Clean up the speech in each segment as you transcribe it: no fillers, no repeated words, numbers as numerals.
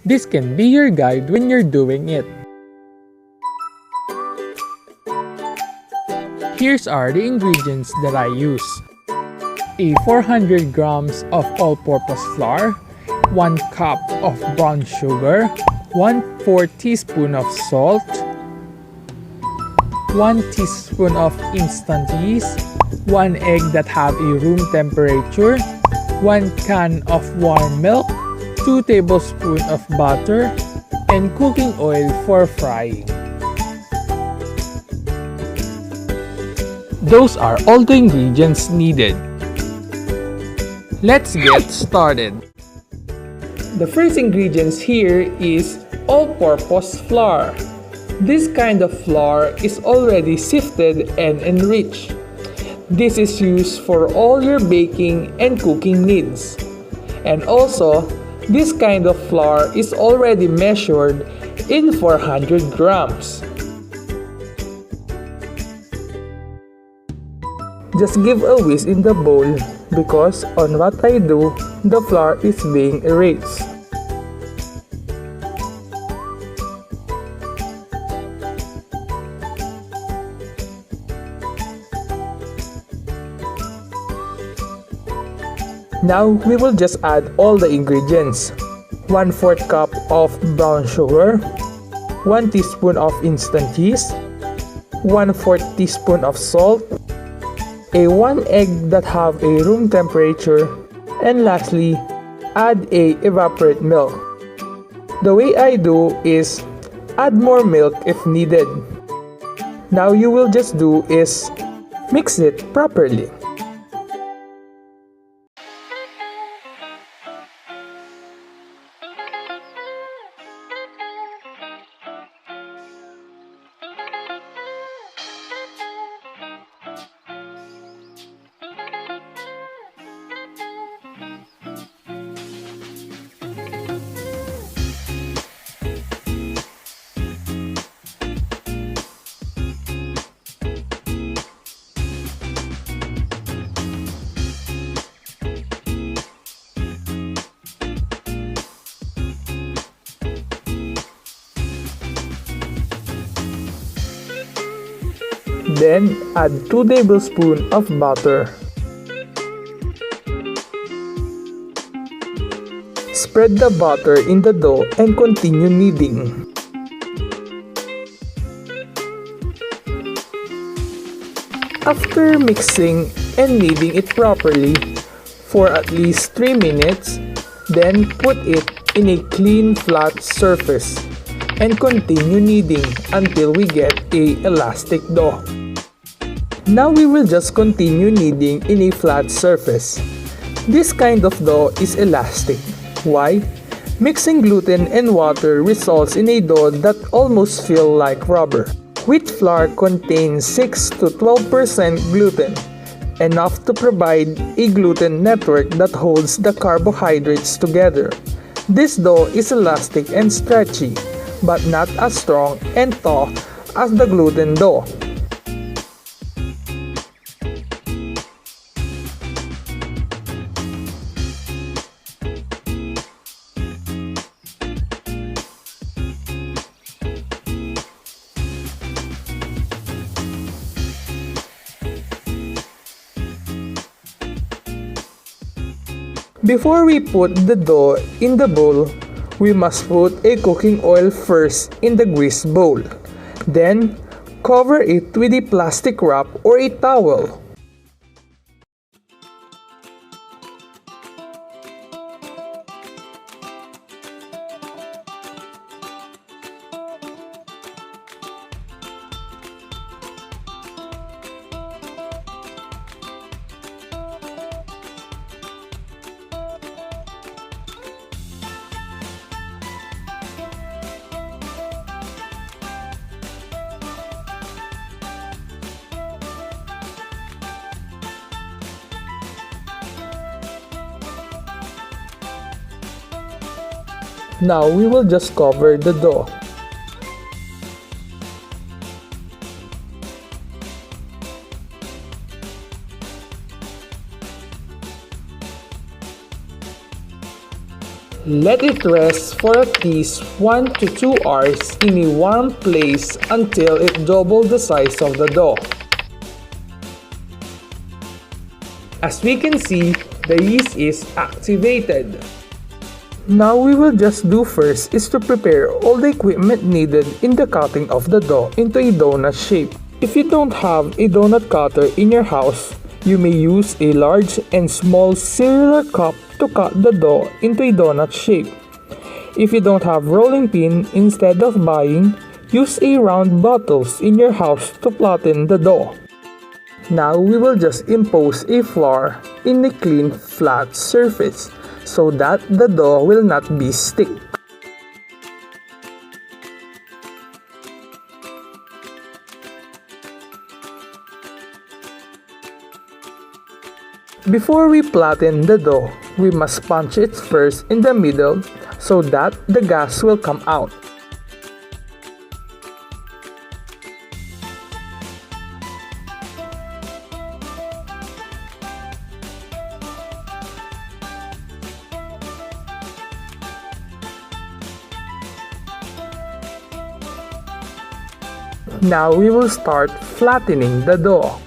This can be your guide when you're doing it. Here's are the ingredients that I use. A 400 grams of all-purpose flour, 1 cup of brown sugar, 1/4 teaspoon of salt, 1 teaspoon of instant yeast, 1 egg that have a room temperature, 1 can of warm milk, 2 tablespoons of butter, and cooking oil for frying. Those are all the ingredients needed. Let's get started. The first ingredients here is all-purpose flour. This kind of flour is already sifted and enriched. This is used for all your baking and cooking needs. And also, this kind of flour is already measured in 400 grams. Just give a whisk in the bowl because on what I do, the flour is being erased. Now we will just add all the ingredients. 1/4 cup of brown sugar, 1 teaspoon of instant yeast, 1/4 teaspoon of salt, a 1 egg that have a room temperature, and lastly, add a evaporated milk. The way I do is add more milk if needed. Now you will just do is mix it properly. Then add 2 tablespoons of butter. Spread the butter in the dough and continue kneading. After mixing and kneading it properly for at least 3 minutes, then put it in a clean flat surface and continue kneading until we get a elastic dough. Now we will just continue kneading in a flat surface. This kind of dough is elastic. Why? Mixing gluten and water results in a dough that almost feels like rubber. Wheat flour contains 6 to 12% gluten, enough to provide a gluten network that holds the carbohydrates together. This dough is elastic and stretchy, but not as strong and tough as the gluten dough. Before we put the dough in the bowl, we must put a cooking oil first in the grease bowl. Then, cover it with a plastic wrap or a towel. Now we will just cover the dough. Let it rest for at least 1 to 2 hours in a warm place until it doubles the size of the dough. As we can see, the yeast is activated. Now we will just do first is to prepare all the equipment needed in the cutting of the dough into a donut shape. If you don't have a donut cutter in your house, you may use a large and small circular cup to cut the dough into a donut shape. If you don't have rolling pin, instead of buying, use a round bottles in your house to flatten the dough. Now we will just impose a flour in a clean flat surface so that the dough will not be stick. Before we flatten the dough, we must punch it first in the middle so that the gas will come out. Now we will start flattening the dough.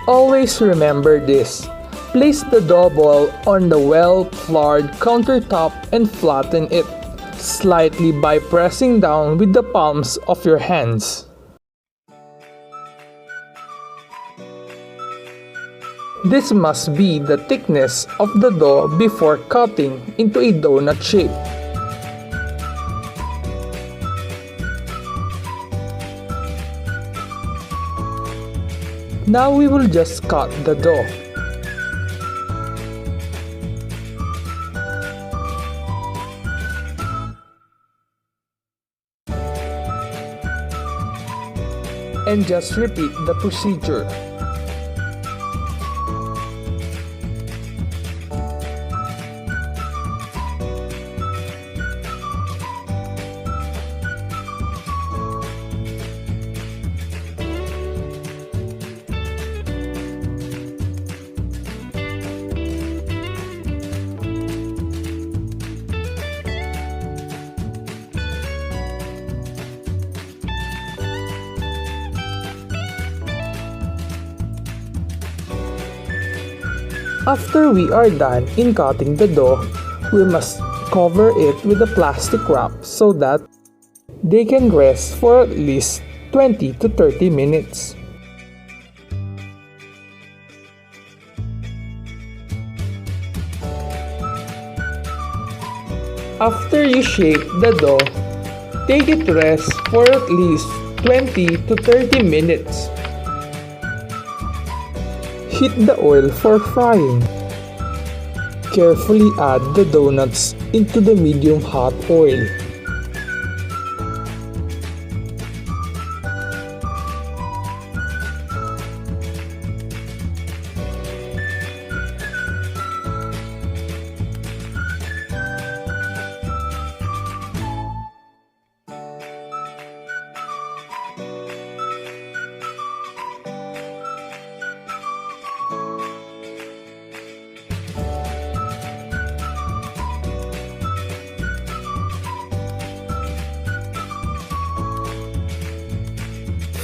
Always remember this. Place the dough ball on the well-floured countertop and flatten it slightly by pressing down with the palms of your hands. This must be the thickness of the dough before cutting into a donut shape. Now we will just cut the dough. And just repeat the procedure. After we are done in cutting the dough, we must cover it with a plastic wrap so that they can rest for at least 20 to 30 minutes. After you shape the dough, take it to rest for at least 20 to 30 minutes. Heat the oil for frying. Carefully add the donuts into the medium hot oil.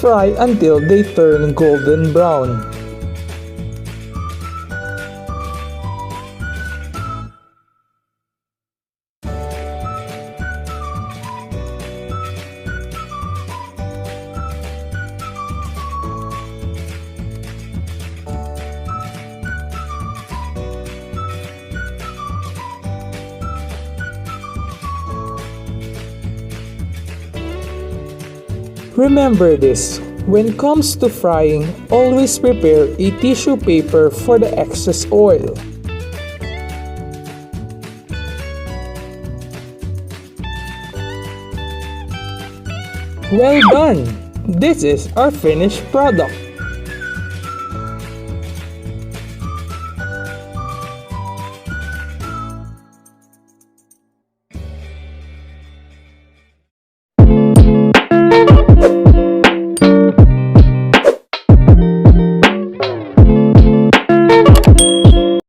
Fry until they turn golden brown. Remember this, when it comes to frying, always prepare a tissue paper for the excess oil. Well done! This is our finished product.